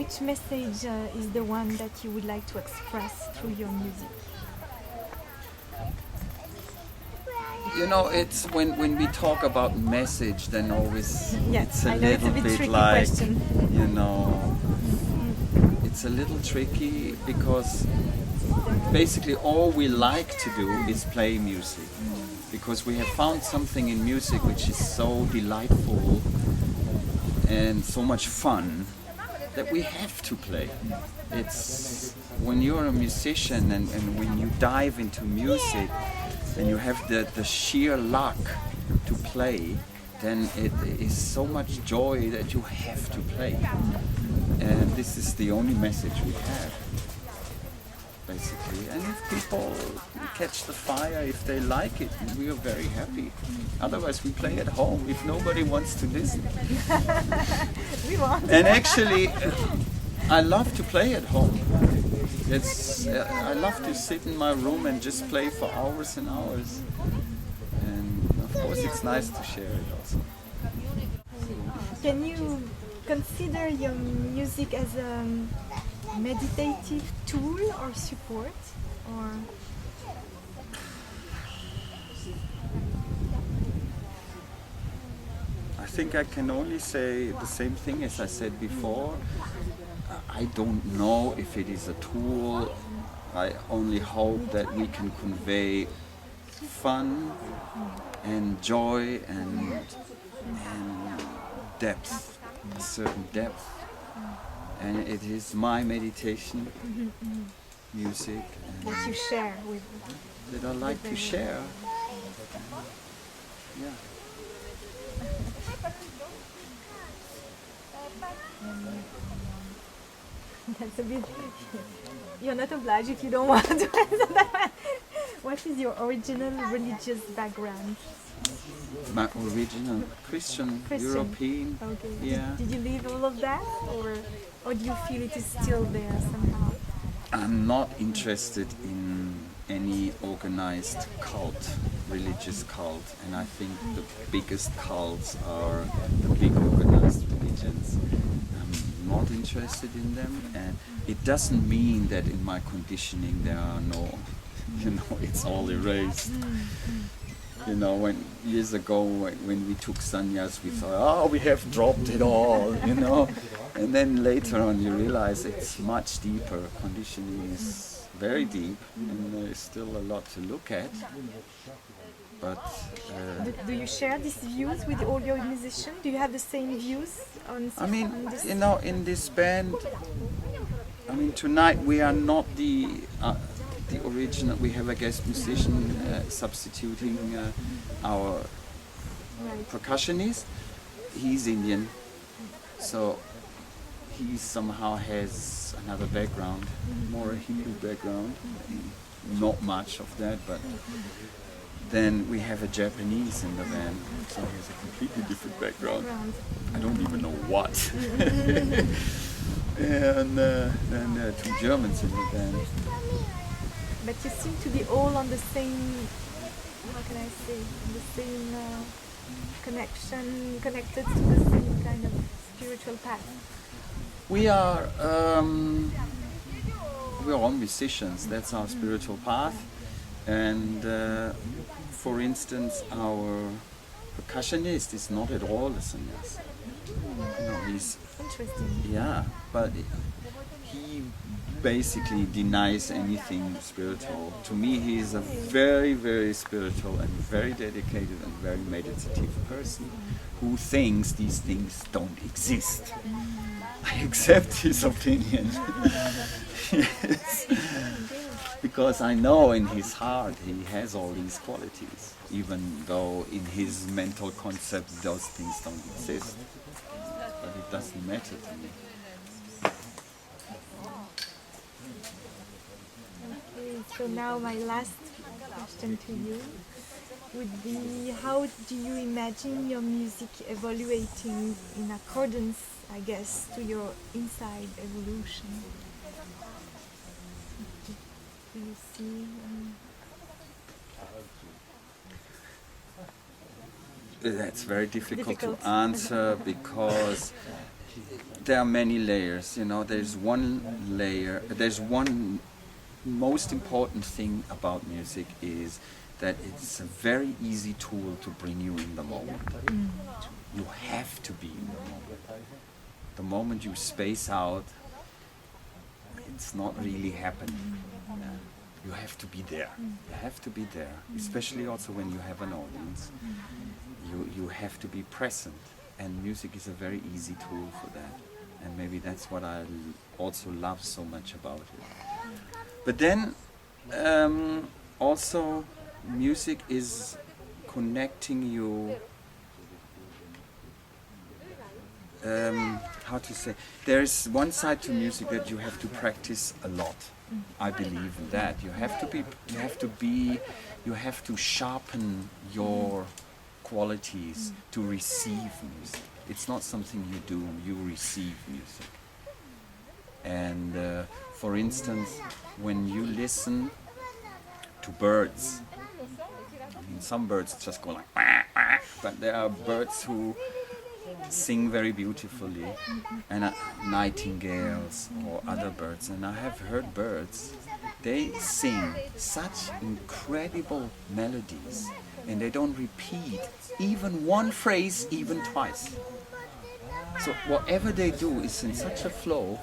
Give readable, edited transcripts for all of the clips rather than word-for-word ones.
which message is the one that you would like to express through your music? You know, it's when we talk about message, then always Yes, it's a I know it's a little bit bit tricky like, question. you know, it's a little tricky because basically all we like to do is play music, because we have found something in music which is so delightful and so much fun that we have to play. It's when you're a musician and when you dive into music and you have the sheer luck to play, then it is so much joy that you have to play. And this is the only message we have, basically. And if people catch the fire, if they like it, we are very happy. Otherwise we play at home if nobody wants to listen. We want. And actually, I love to play at home. I love to sit in my room and just play for hours and hours. And of course it's nice to share it also. Can you consider your music as a meditative tool or support? Or I think I can only say the same thing as I said before. I don't know if it is a tool. I only hope that we can convey fun and joy and depth, a certain depth. And it is my meditation, music, and that you share with that I like to share. Yeah. That's a bit. You're not obliged if you don't want to answer that. What is your original religious background? My original Christian. European. Okay. Yeah. Did you leave all of that, or do you feel it is still there somehow? I'm not interested in any organized cult, religious cult, and I think the biggest cults are the big organized religions. I'm not interested in them, and it doesn't mean that in my conditioning there are no, it's all erased. You know, when years ago when we took sannyas, we thought, we have dropped it all, and then later on you realize it's much deeper. Conditioning is very deep, and there is still a lot to look at. But do you share these views with all your musicians? Do you have the same views on? On this? In this band, tonight we are not the original. We have a guest musician substituting our percussionist. He's Indian, so he somehow has another background, more a Hindu background. Not much of that, but then we have a Japanese in the band, so he has a completely different background. I don't even know what. And then there are two Germans in the band. But you seem to be all on the same, how can I say, on the same connected to the same kind of spiritual path. We are all musicians, that's our spiritual path. And for instance, our percussionist is not at all a sannyasi. He's interesting. Yeah, but he basically denies anything spiritual. To me, he is a very, very spiritual and very dedicated and very meditative person who thinks these things don't exist. I accept his opinion. Yes. Because I know in his heart he has all these qualities, even though in his mental concept those things don't exist. But it doesn't matter to me. Okay, so now my last question to you would be, how do you imagine your music evaluating in accordance, I guess, to your inside evolution? Do you see? That's very difficult to answer because there are many layers, you know. There's one layer, there's one most important thing about music is that it's a very easy tool to bring you in the moment. You have to be in the moment. The moment you space out, it's not really happening. You have to be there. You have to be there, especially also when you have an audience. You have to be present, and music is a very easy tool for that. And maybe that's what I also love so much about it. But then also music is connecting you, how to say, there's one side to music that you have to practice a lot. I believe in that. You have to sharpen your qualities to receive music. It's not something you do, you receive music. And for instance, when you listen to birds, I mean, some birds just go like wah, wah, but there are birds who sing very beautifully, and nightingales or other birds. And I have heard birds, they sing such incredible melodies, and they don't repeat even one phrase even twice. So whatever they do is in such a flow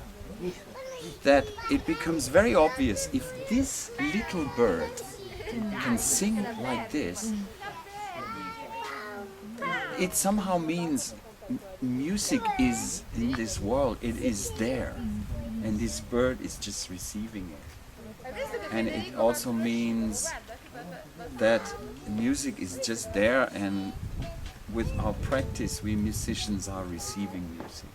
that it becomes very obvious, if this little bird can sing like this, it somehow means music is in this world, it is there, and this bird is just receiving it. And it also means that music is just there, and with our practice we musicians are receiving music.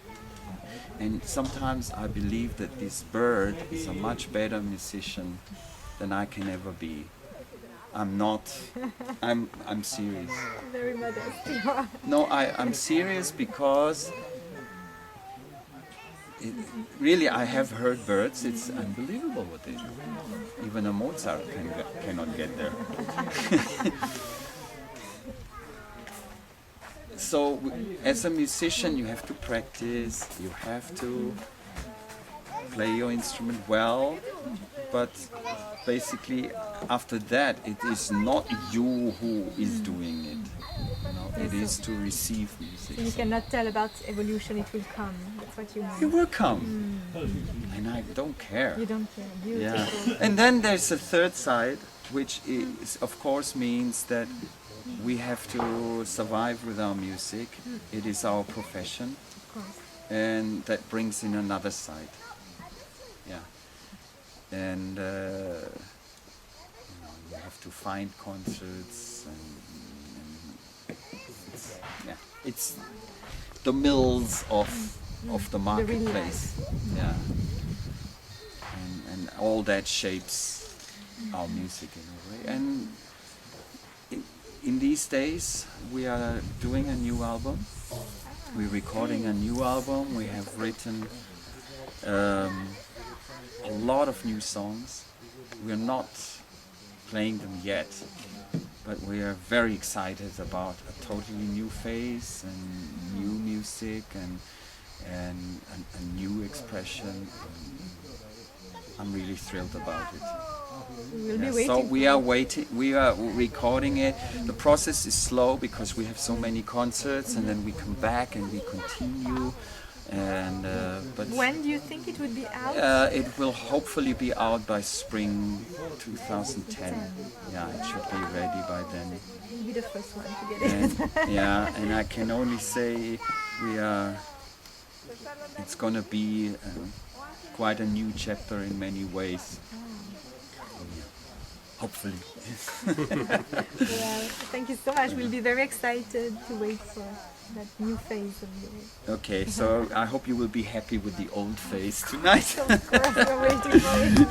And sometimes I believe that this bird is a much better musician than I can ever be. I'm not, I'm serious. Very modest. No, I'm serious because really I have heard birds, it's unbelievable what they do. Even a Mozart cannot get there. So as a musician you have to practice, you have to play your instrument well, but basically after that it is not you who is doing it. You know, it is to receive music. So you cannot tell about evolution, it will come. That's what you mean. It will come. And I don't care. You don't care. Beautiful. Yeah. And then there's a third side, which is, of course means that we have to survive with our music. It is our profession. Of course. And that brings in another side. Yeah. And you know, you have to find concerts, and it's the mills of the marketplace. Yeah. And all that shapes our music in a way. And in these days we are doing a new album. We're recording a new album. We have written a lot of new songs. We're not playing them yet, but we are very excited about a totally new phase and new music and a new expression. I'm really thrilled about it. We'll be Yeah, waiting. so we are waiting. We are recording it. The process is slow because we have so many concerts, and then we come back and we continue. And but When do you think it would be out? it will hopefully be out by spring 2010. Yeah, it should be ready by then. You'll be the first one to get it. And, yeah, and I can only say we are. It's gonna be quite a new chapter in many ways. Hopefully. Well, thank you so much. We'll be very excited to wait for that new phase of yours. Okay, so I hope you will be happy with the old phase tonight. Of course, we're waiting for it.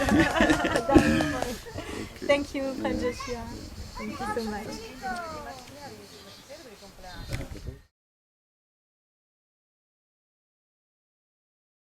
Thank you, Prem Joshua. Thank you so much.